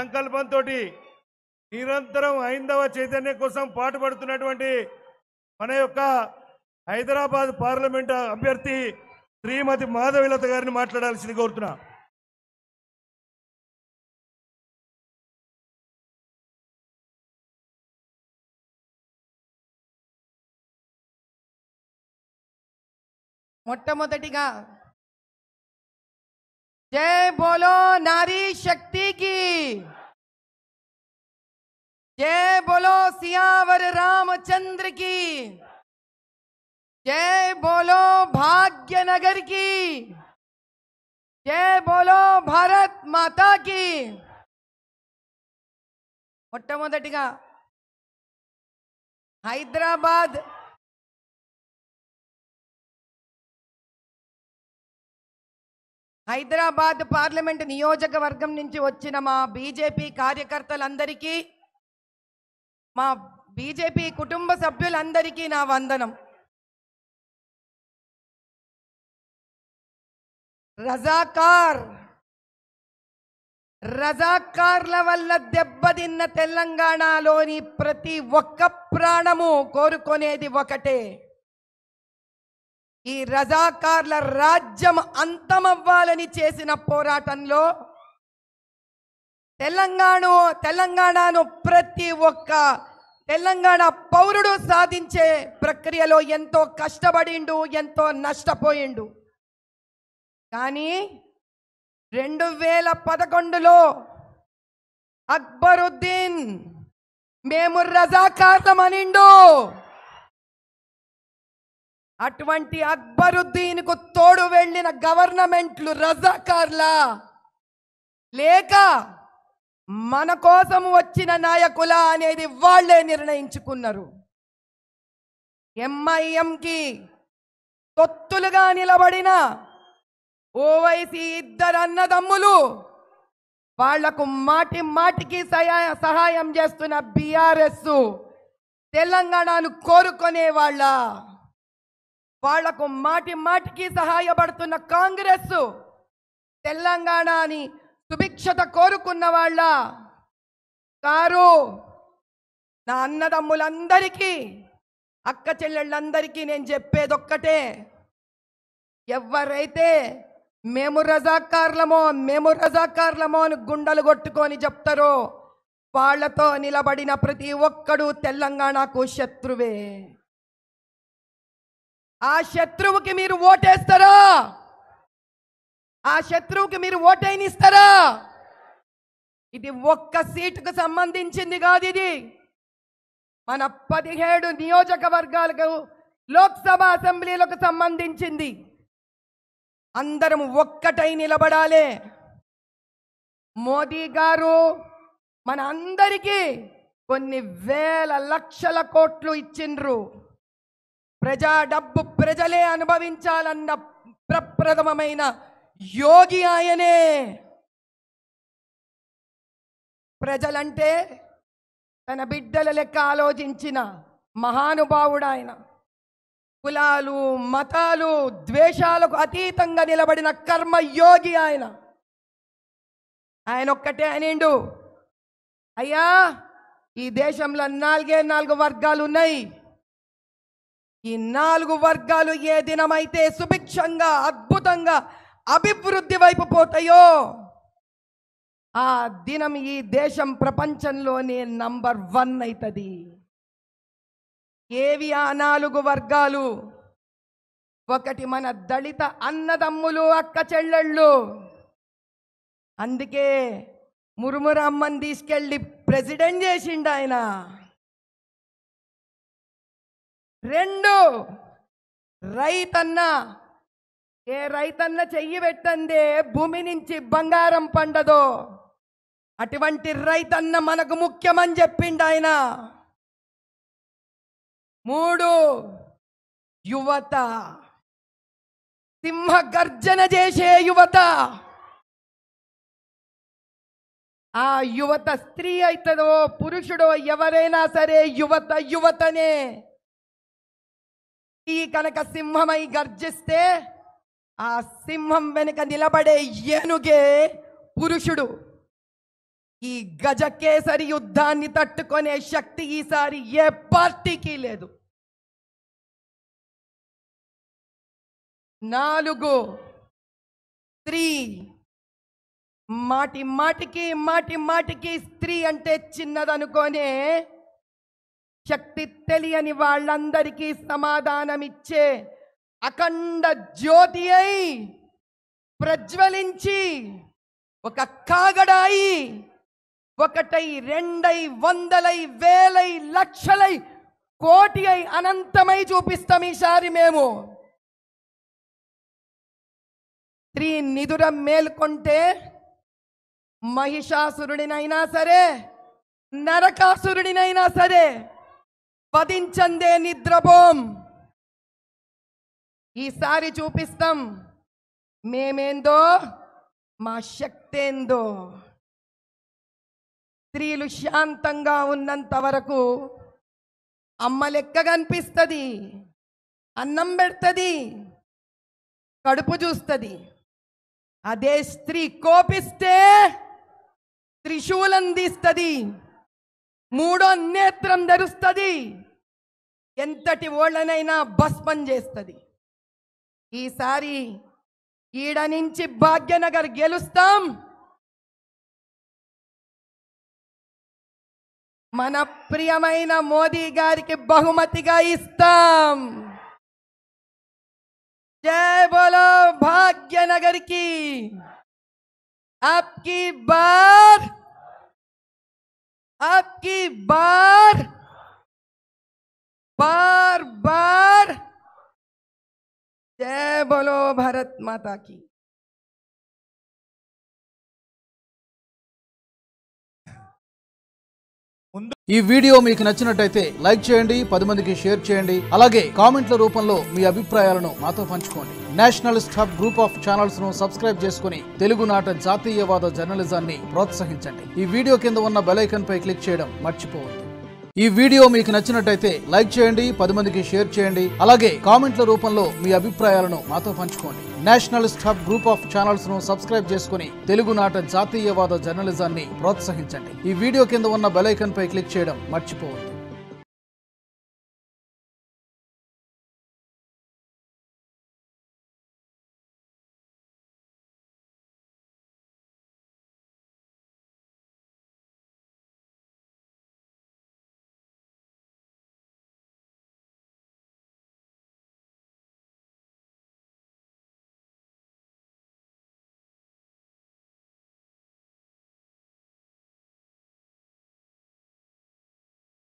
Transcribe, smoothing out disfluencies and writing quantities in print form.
సంకల్పంతో నిరంతరం హైందవ చైతన్యం కోసం పాటుపడుతున్నటువంటి మన యొక్క హైదరాబాద్ పార్లమెంట్ అభ్యర్థి శ్రీమతి మాధవిలత గారిని మాట్లాడాల్సింది కోరుతున్నా. మొట్టమొదటిగా జై బోలో నారీ శక్తి की जय बोलो सियावर रामचंद्र की जय बोलो भाग्यनगर की जय बोलो भारत माता की మొట్టమొదటిగా హైదరాబాద్ పార్లమెంట్ నియోజకవర్గం నుంచి వచ్చిన మా బీజేపీ కార్యకర్తలందరికీ, మా బీజేపీ కుటుంబ సభ్యులందరికీ నా వందనం. రజాకార్ల వల్ల దెబ్బతిన్న తెలంగాణలోని ప్రతి ఒక్క ప్రాణము కోరుకునేది ఒకటే, ఈ రజాకార్ల రాజ్యం అంతమవ్వాలని చేసిన పోరాటంలో తెలంగాణను ప్రతి ఒక్క తెలంగాణ పౌరుడు సాధించే ప్రక్రియలో ఎంతో కష్టపడిండు, ఎంతో నష్టపోయిండు. కానీ 2011లో అక్బరుద్దీన్ మేము రజాకార్లమనిండు. అటువంటి అక్బరుద్దీన్కు తోడు వెళ్ళిన గవర్నమెంట్లు రజాకార్లా లేక మన కోసం వచ్చిన నాయకుల అనేది వాళ్లే నిర్ణయించుకున్నారు. ఎంఐఎంకి తొత్తులుగా నిలబడిన ఓవైసీ ఇద్దరు అన్నదమ్ములు, వాళ్లకు మాటికి సహాయం చేస్తున్న బీఆర్ఎస్ తెలంగాణను కోరుకునే వాళ్లకు మాటికి సహాయపడుతున్న కాంగ్రెస్ తెలంగాణని సుభిక్షత కోరుకున్న వాళ్ళ కారు. నా అన్నదమ్ములందరికీ, అక్క చెల్లెళ్ళందరికీ నేను చెప్పేదొక్కటే, ఎవరైతే మేము రజాకార్లమో అని గుండెలు కొట్టుకొని చెప్తారో వాళ్లతో నిలబడిన ప్రతి ఒక్కడు తెలంగాణకు శత్రువే. ఆ శత్రువుకి మీరు ఓటేస్తారా? ఆ శత్రువుకి మీరు ఓటైనిస్తారా? ఇది ఒక్క సీటుకు సంబంధించింది కాదు, ఇది మన 17 నియోజకవర్గాలకు లోక్సభ అసెంబ్లీలకు సంబంధించింది. అందరం ఒక్కటై నిలబడాలి. మోదీ గారు మన అందరికీ కొన్ని వేల లక్షల కోట్లు ఇచ్చిండ్రు. ప్రజా డబ్బు ప్రజలే అనుభవించాలన్న ప్రప్రథమమైన యోగి ఆయనే. ప్రజలంటే తన బిడ్డల లెక్క ఆలోచించిన మహానుభావుడు ఆయన. కులాలు మతాలు ద్వేషాలకు అతీతంగా నిలబడిన కర్మయోగి ఆయన. ఆయన ఒక్కటే అనిండు, అయ్యా ఈ దేశంలో 4 వర్గాలు ఉన్నాయి. ఈ 4 వర్గాలు ఏ దినమైతే సుభిక్షంగా అద్భుతంగా అభివృద్ధి వైపు పోతాయో ఆ దినం ఈ దేశం ప్రపంచంలోనే నంబర్ 1 అవుతుంది. ఏవి ఆ 4 వర్గాలు? ఒకటి మన దళిత అన్నదమ్ములు, అక్క చెల్లెళ్ళు. అందుకే మురుమురమ్మని తీసుకెళ్ళి ప్రెసిడెంట్ చేసిండు ఆయన. 2 రైతన్న. ఏ రైతన్న చెయ్యి పెట్టందే భూమి నుంచి బంగారం పండదో అటువంటి రైతన్న మనకు ముఖ్యమని చెప్పిండు ఆయన. 3 యువత. సింహ గర్జన చేసే యువత. ఆ యువత స్త్రీ అవుతుందో పురుషుడో ఎవరైనా సరే యువతనే. ఈ కనుక సింహమై గర్జిస్తే ఆ సింహం వెనుక నిలబడే ఏనుగే పురుషుడు. ఈ గజకేసరి యుద్ధాన్ని తట్టుకునే శక్తి ఈసారి ఏ పార్టీకి లేదు. 4 స్త్రీ. మాటి మాటికి స్త్రీ అంటే చిన్నదనుకోనే శక్తి తెలియని వాళ్ళందరికీ సమాధానమిచ్చే అఖండ జ్యోతి అయి ప్రజ్వలించి ఒక కాగడాయి 1 2 100 1000 లక్షలై కోటి అయి అనంతమై చూపిస్తాం ఈసారి మేము. స్త్రీ నిదుర మేల్కొంటే మహిషాసురుడినైనా సరే నరకాసురుడినైనా సరే వధించందే నిద్రపోం. ఈసారి చూపిస్తాం మేమేందో మా శక్తేందో. స్త్రీలు శాంతంగా ఉన్నంత వరకు అమ్మ లెక్క కనిపిస్తుంది, అన్నం పెడుతుంది, కడుపు చూస్తుంది. అదే స్త్రీ కోపిస్తే త్రిశూలం తీస్తుంది, 3వ నేత్రం ధరుస్తుంది, ఎంతటి ఓళ్ళనైనా భస్మం చేస్తుంది. ఈసారి ఈడ నుంచి భాగ్యనగర్ గెలుస్తాం. మన ప్రియమైన మోదీ గారికి బహుమతిగా ఇస్తాం. जय बोलो भाग्यनगर की. आपकी बार बार बार जय बोलो भारत माता की. ఈ వీడియో మీకు నచ్చినట్టయితే లైక్ చేయండి, 10 మందికి షేర్ చేయండి. అలాగే కామెంట్ల రూపంలో మీ అభిప్రాయాలను మాతో పంచుకోండి. Nationalist hub group of channels ను సబ్స్క్రైబ్ చేసుకుని తెలుగునాట జాతీయవాద జర్నలిజాన్ని ప్రోత్సహించండి. ఈ వీడియో కింద ఉన్న బెల్ ఐకాన్ పై క్లిక్ చేయడం మర్చిపోవద్దు. ఈ వీడియో మీకు నచ్చినట్టయితే లైక్ చేయండి, 10 మందికి షేర్ చేయండి. అలాగే కామెంట్ల రూపంలో మీ అభిప్రాయాలను మాతో పంచుకోండి. Nationalist hub group of channels ను సబ్స్క్రైబ్ చేసుకుని తెలుగునాట జాతీయవాద జర్నలిజాన్ని ప్రోత్సహించండి. ఈ వీడియో కింద ఉన్న బెల్ ఐకాన్ పై క్లిక్ చేయడం మర్చిపోవద్దు.